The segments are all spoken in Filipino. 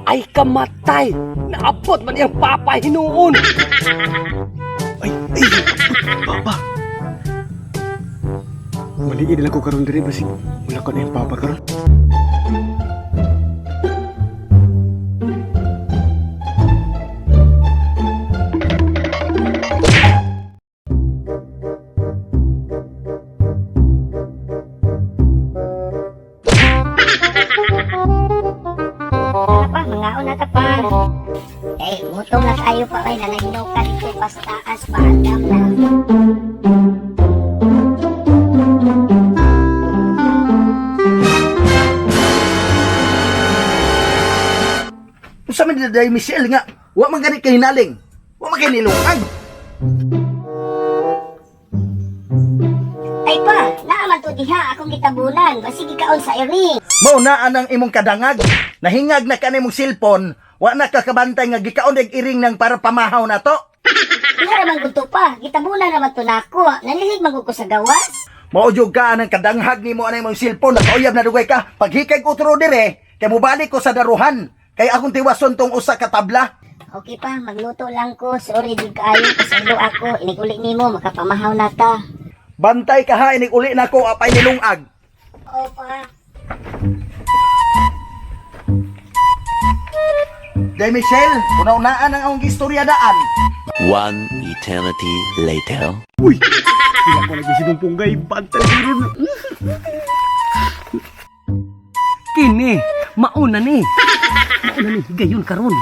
ay kamatay. Naabot man iyang papa hinuon. Ay, papa. Maliin lang ko karon diri basig wala ko na yung papa karon. Ano pa, mga una ta pa. Eh, gutom na tayo pa kay nalaginaw ka dito pas taas pa agam na. Sa man day Michelle nga, wa man gani kay hinaling. Wa man kay nilungag. Ay pa, naaman to diha akong gitabunan. Basig ikaon sa iri. Mao na anang imong kadangag. Nahingag na kanimong cellphone, wa na kakabantay nga gikaon og iring nang para pamahaw na to. Diha naman gusto pa. Gitabunan naman to nako. Nalilig magud ko sa gawas. Mao jud ka anang kadanghag nimo anang imong cellphone nakauyab na dugay ka. Paghikay ko utro dire, kay mobalik ko sa daruhan. Kay akong tiwason tong usa ka tabla. Okay pa, magluto lang ko. Sorry, di kaayo. Pasalo ako. Iniguli nimo, makapamahaw na ta. Bantay ka ha, inig uli na ko apay nilungag. Oo pa. Day Michelle, una-unaan ang akong istorya daan. One eternity later. Uy, wala ko lagi sinong punggay bantay ron. Kini, mauna ni. Mauna ni, gayon karon.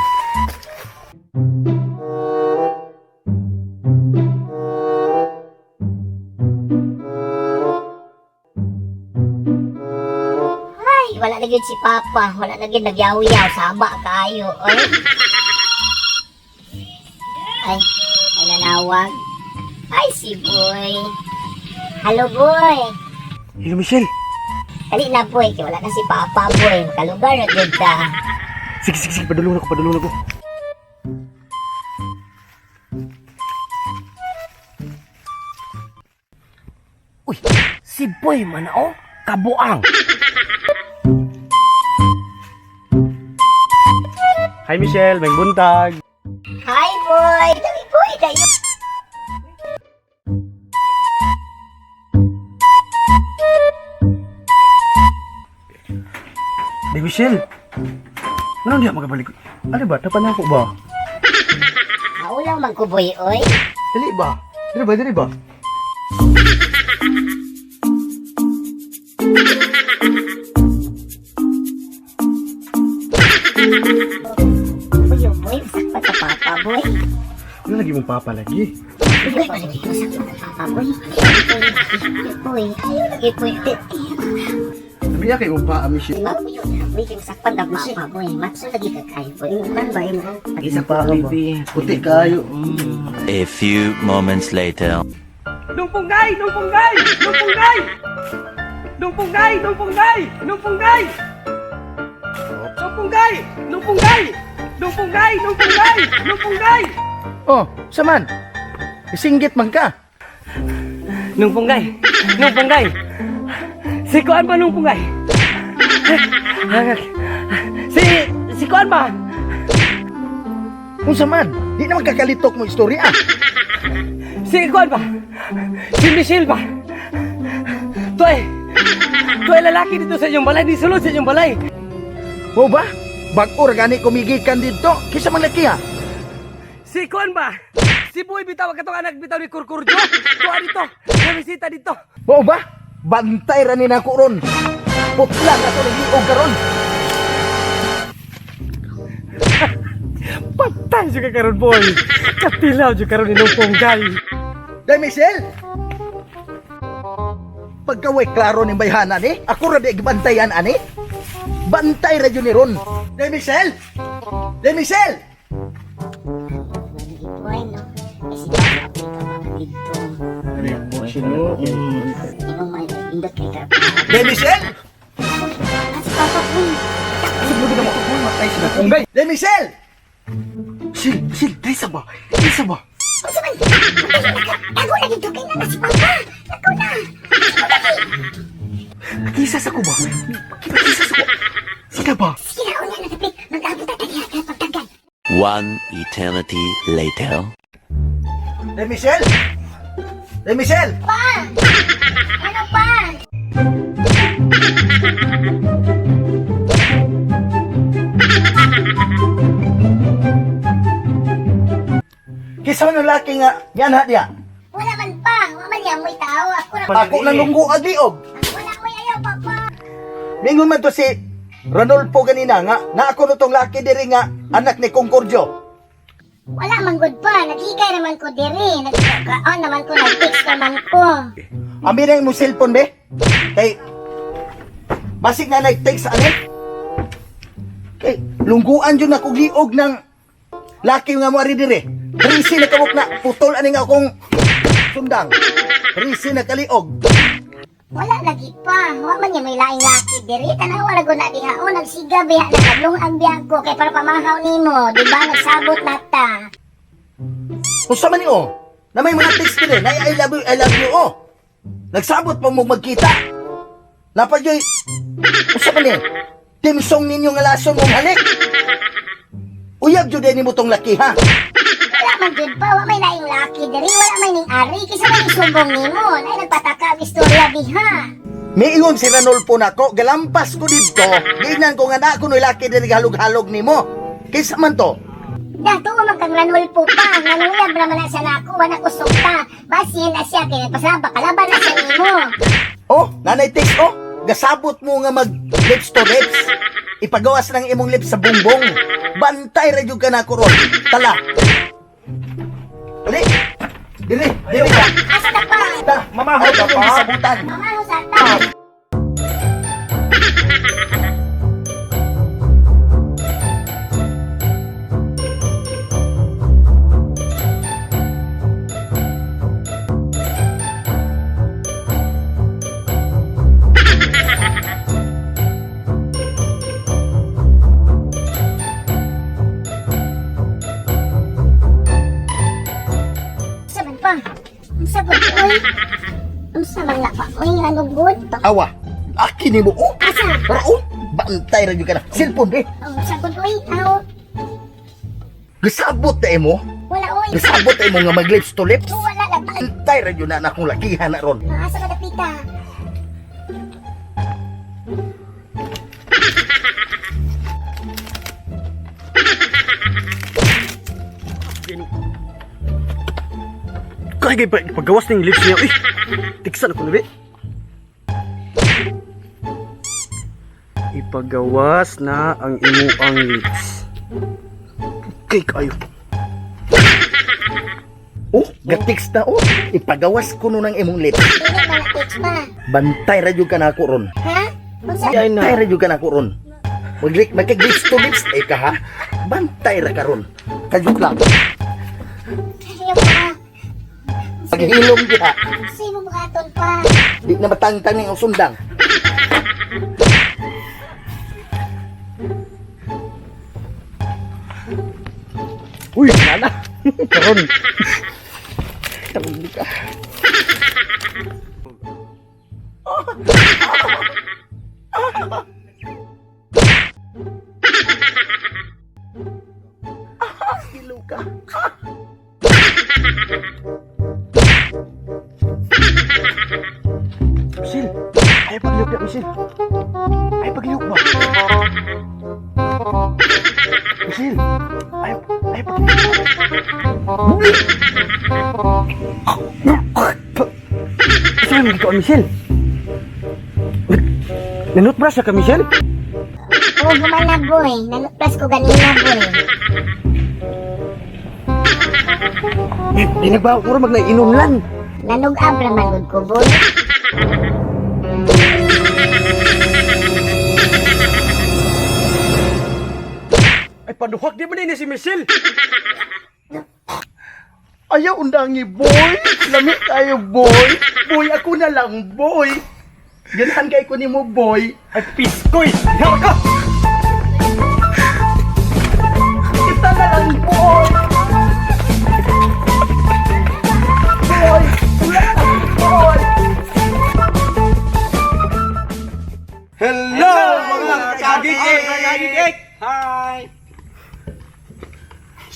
Ay, wala na gyud si Papa. Wala na gyud nagyaw-yaw. Saba kayo. Oy. Ay, ay nanawag. Ay, si Boy. Hello, Boy. Hello Michelle. Dali na, Boy. Kaya wala na si Papa, Boy. Makalugar na gyud ka. Sige, padulong ako. Uy, si Boy man oh, kabuang. Hi Michelle, may buntag. Hi, Boy. Dali, Boy. Dayo. Di Michelle. Ano dia magabalik? Ano ba? Tapan ako ba? Maulang man ko, Boy, oy. Dili ba? Dili ba? Boy, oh, Boy. Sakpa sa Papa, Boy. Ano lagi mong papa lagi? Boy, palagi ko sakpa sa Papa, Boy. Boy, ayaw lagi, Boy. Sabiya kay mong paa Michelle. Boy, yung sakpan na Papa, Boy. Matso lagi ka kayo, Boy. Ano ba yun? Isa pa baby. Puti kayo. A few moments later. Nungpunggay! Nungpunggay! Nungpunggay! Nungpunggay! Nungpunggay! Nungpunggay! Nungpunggay! Nungpunggay! Nungpunggay! Nungpunggay! Nungpunggay! Oh, saman. Isinggit man ka. Nungpunggay! Nungpunggay! Si Kuan ba nungpunggay? Si Kuan ba? Kung saman, di naman kakalitok mo istorya. Si Kuan ba? Si Michelle ba? Toy lalaki dito sa inyong balay, di sulod sa inyong balay. Mo ba? Bag-o ra gani kumigikan dito. Kisa man laki ha. Si Kuan ba? Si Boy bitaw katong anak bitaw ni Kurkurjo. Tuwa dito, namisita dito. Mo ba? Bantay ra ni nako ron. Putla na to nagiog karon. Patay juga karon Boy. Katilaw juga karon ni Nungpunggay. Day Michelle. Pagkaway klaro ni bayhana ni, ako ra di gibantayan ani. Bantay ra jud ni ron. Day Michelle. Day Michelle. Boy, no? Eh, si Papa, dito mga dito. Sino? Ino may indot kay ka. Day Michelle. Si Papa, Boy. Subudo na mo ko matay sila tunggay. Day Michelle. Sil, Risa ba? Unsa man? Ako na dito kay na si Papa. Ako na. Kisas ako ba? Kisas ako. Sila ba? Sige, ako na natapi. Mag-abot na tayo. One eternity later. Michelle! Michelle! Pa! Ano pa? Kisa ng laki nga, yan ha diya. Wala man pa. Wala niya mo'y tao. Ako lang lunggo agliog. Wala mo'y ayaw pa pa. Mingon man to si Ranolfo ganina nga, na ako no tong laki diri nga, anak ni Concordio. Wala man good pa. Nagigay naman ko diri. Nagkakaon naman ko. Nag-text naman ko. Amin mo cellphone be? Kay, basig na nag-text ano? Kay, lungguan dyan ako liog ng laki nga mo ari diri. Risi na kabuk na, putol ani nga akong sundang. Risi na kaliog. Wala lagi pa. Wala man niya may laing laki diri. Tanawa na na diha. O nagsiga biha na kablong ang biyag ko. Kay para pamahaw nimo. Diba nagsabot nata. Usa man ni oh. Na may mga text diri, na I love you oh. Nagsabot pa mo magkita. Napadyoy. Usa man ni. Timsong ninyo nga lason mong halik. Uyab jud ni mo tong laki ha. Wala man dun pa. Wala may laing laki diri. Wala may ning ari. Kisa may sumbong nimo. Ay nagpataka ang istorya biha. Miingon si Ranolfo nako, galampas ko dito. Giingnan ko nga na ako no laki diri halog-halog nimo. Kaysa man to. Dato man kang Ranulfo pa. Nanuyab naman na siya nako. Wala ko sukta. Basin na siya. Kaya pasaba kalaban na siya nimo. Oh, nanay text oh. Gasabot mo nga mag lips to lips. Ipagawas ng imong lips sa bumbong. Bantay ra jud ka na ko ron. Tala. Dili. Dili ka. Asa na pa? Ta, mamahaw ka pa. Sabutan. Mamaho sa ta. Saban pa. Ang sagot oy. Ang saman na pa. Oy, ano good? Awa. Aki nimo oh. Asa? Raon. Bantay ra jud ka na. Cellphone be. Ang sagot oy. Tao. Gasabot ta imo. Wala oy. Gasabot ta imo nga mag lips to lips. Wala lang. Bantay ra jud na akong lakihan na ron. Asa ka dapita? Kaya pa paggawas ng lips niya. Tiksan ako na be. Ipagawas na ang imuang lips. Okay kayo. Oh, gatix na oh. Ipagawas ko no ng imong lips. Dili man na text pa. Bantay ra jud ka na ako ron. Ha? Unsa? Bantay ra jud ka na ako ron. Magkig-lips to lips ay ka ha. Bantay ra ka ron. Kajuk lang. Ayaw pa. Paghilom diha. Sino buhaton pa? Di na matangtang ning sundang. Uy, nana. Karon. Karon di ka. Hilo ka. Michelle, ay pagliyok ya, Michelle. Ay pagliyok ba? Michelle, ay pagliyok. Saan mo ka, Michelle? Nanutbrush ka, Michelle? Oo, humana boy. Nanutplas ko ganina boy. Di nagbawa ko rin mag-nainom lang. Nanugab naman gud ko boy. Ay paduhak di ba na si Michelle? Ayaw undangi boy. Lamig tayo boy. Boy ako na lang boy. Ganahan kay ko nimo boy. Ay piskoy! Yawa ka! Kita na lang boy. Boy. Boy. Hello mga kagigik! Hi!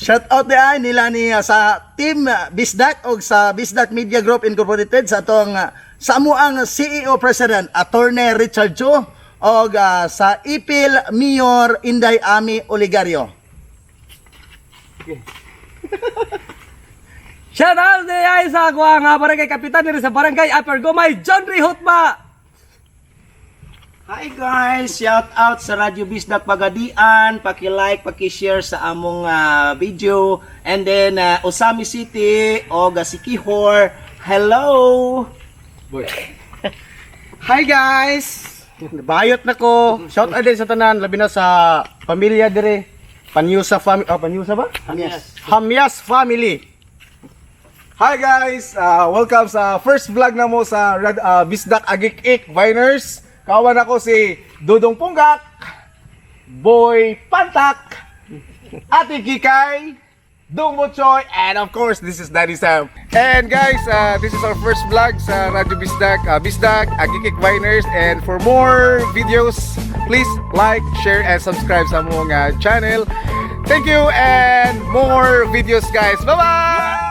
Shout out din nila ni sa team Bisdak o sa Bisdak Media Group Incorporated sa atong sa amuang CEO President Attorney Richard Cho o sa Ipil Mayor Inday Ami Oligario. Shout out ay sa ako nga barangay kapitan diri sa barangay Upper Gomay, John Rihutma. Hi guys! Shout out sa Radyo Bisdak Pagadian. Paki-like, paki-share sa among video. And then, Osami City o Gasikihor. Hello! Hi guys! Bayot na ko. Shout out din sa tanan, labi na sa pamilya dire. Panyusa family. Panyusa ba? Hamyas family. Hi guys! Welcome sa first vlog na mo sa Bisdak Agik-Ik Viners. Kawan ako si Dudong Punggak, Boy Pantak, Ate Kikay, Dungmo Choy, and of course, this is Daddy Sam. And guys, this is our first vlog sa Radyo Bisdak, Bisdak Agik-Ik Viners. And for more videos, please like, share, and subscribe sa mong channel. Thank you and more videos guys. Bye-bye!